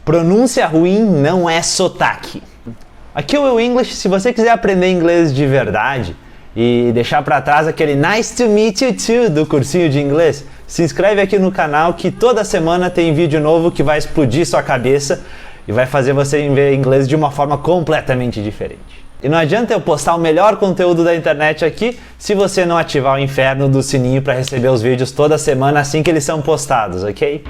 Pronúncia ruim não é sotaque. Aqui é o Will English. Se você quiser aprender inglês de verdade e deixar para trás aquele nice to meet you too do cursinho de inglês, se inscreve aqui no canal que toda semana tem vídeo novo que vai explodir sua cabeça e vai fazer você ver inglês de uma forma completamente diferente. E não adianta eu postar o melhor conteúdo da internet aqui se você não ativar o inferno do sininho para receber os vídeos toda semana assim que eles são postados, ok?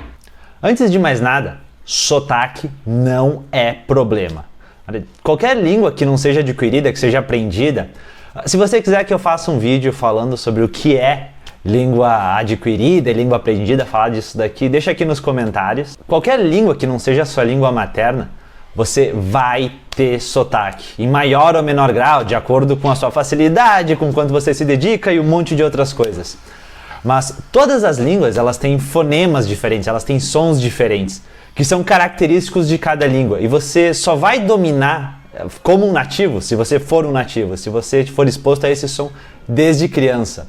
Antes de mais nada, sotaque não é problema. Qualquer língua que não seja adquirida, que seja aprendida, se você quiser que eu faça um vídeo falando sobre o que é língua adquirida e língua aprendida, falar disso daqui, deixa aqui nos comentários. Qualquer língua que não seja a sua língua materna, você vai ter sotaque, em maior ou menor grau, de acordo com a sua facilidade, com quanto você se dedica e um monte de outras coisas. Mas todas as línguas, elas têm fonemas diferentes, elas têm sons diferentes, que são característicos de cada língua. E você só vai dominar como um nativo, se você for um nativo, se você for exposto a esse som desde criança.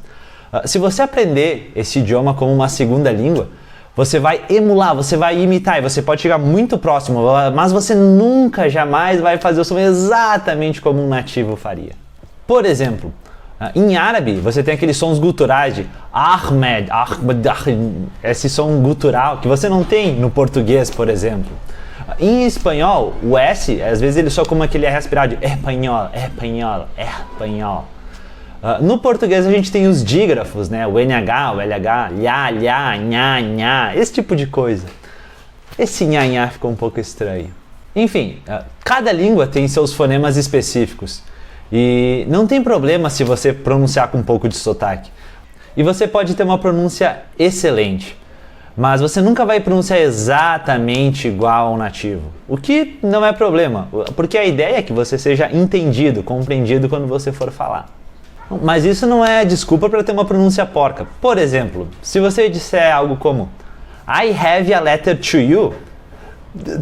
Se você aprender esse idioma como uma segunda língua, você vai emular, você vai imitar e você pode chegar muito próximo, mas você nunca, jamais vai fazer o som exatamente como um nativo faria. Por exemplo, em árabe, você tem aqueles sons guturais de Ahmed, esse som gutural que você não tem no português, por exemplo. Em espanhol, o S, às vezes ele soa como aquele R aspirado de espanhol, espanhol, espanhol. No português a gente tem os dígrafos, né? O NH, o LH, lhá, lhá, nhá, nhá, esse tipo de coisa. Esse nhá, nhá ficou um pouco estranho. Enfim, cada língua tem seus fonemas específicos. E não tem problema se você pronunciar com um pouco de sotaque. E você pode ter uma pronúncia excelente, mas você nunca vai pronunciar exatamente igual ao nativo. O que não é problema, porque a ideia é que você seja entendido, compreendido quando você for falar. Mas isso não é desculpa para ter uma pronúncia porca. Por exemplo, se você disser algo como I have a letter to you,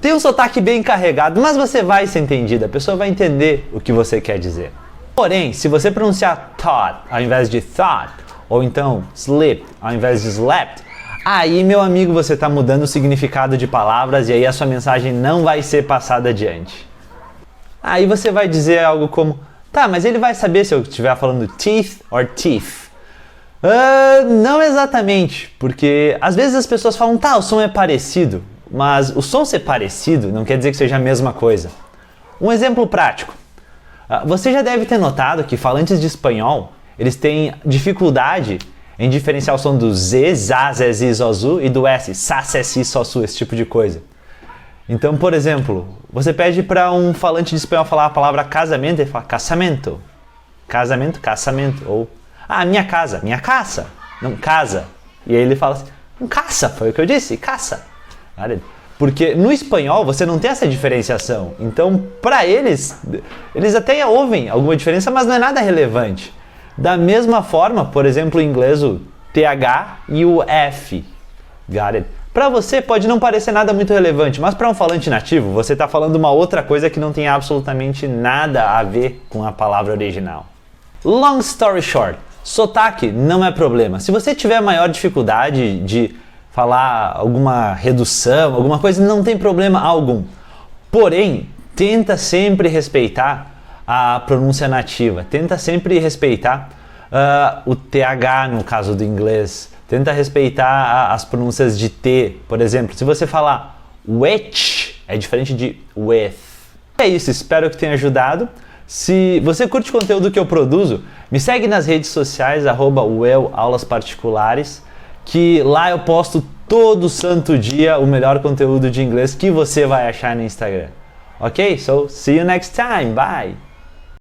tem um sotaque bem carregado, mas você vai ser entendido, a pessoa vai entender o que você quer dizer. Porém, se você pronunciar thought ao invés de thought, ou então sleep ao invés de slept, aí, meu amigo, você está mudando o significado de palavras e aí a sua mensagem não vai ser passada adiante. Aí você vai dizer algo como tá, mas ele vai saber se eu estiver falando teeth or teeth? Não exatamente, porque às vezes as pessoas falam, tá, o som é parecido, mas o som ser parecido não quer dizer que seja a mesma coisa. Um exemplo prático. Você já deve ter notado que falantes de espanhol, eles têm dificuldade em diferenciar o som do Z, Zá, Zé, Zi, Zozu e do S, Sá, Sé, Si, Só, Su, esse tipo de coisa. Então, por exemplo, você pede para um falante de espanhol falar a palavra casamento, ele fala casamento, casamento, casamento, ou minha casa, minha caça, não, casa. E aí ele fala assim, caça, foi o que eu disse, caça. Porque no espanhol você não tem essa diferenciação, então para eles até ouvem alguma diferença, mas não é nada relevante. Da mesma forma, por exemplo, em inglês o TH e o F, got it? Para você pode não parecer nada muito relevante, mas para um falante nativo, você está falando uma outra coisa que não tem absolutamente nada a ver com a palavra original. Long story short, sotaque não é problema. Se você tiver maior dificuldade de falar alguma redução, alguma coisa, não tem problema algum. Porém, tenta sempre respeitar a pronúncia nativa, tenta sempre respeitar o TH no caso do inglês. Tenta respeitar as pronúncias de T, por exemplo. Se você falar which, é diferente de with. É isso, espero que tenha ajudado. Se você curte o conteúdo que eu produzo, me segue nas redes sociais, @aulasparticulares, que lá eu posto todo santo dia o melhor conteúdo de inglês que você vai achar no Instagram. Ok? So, see you next time. Bye!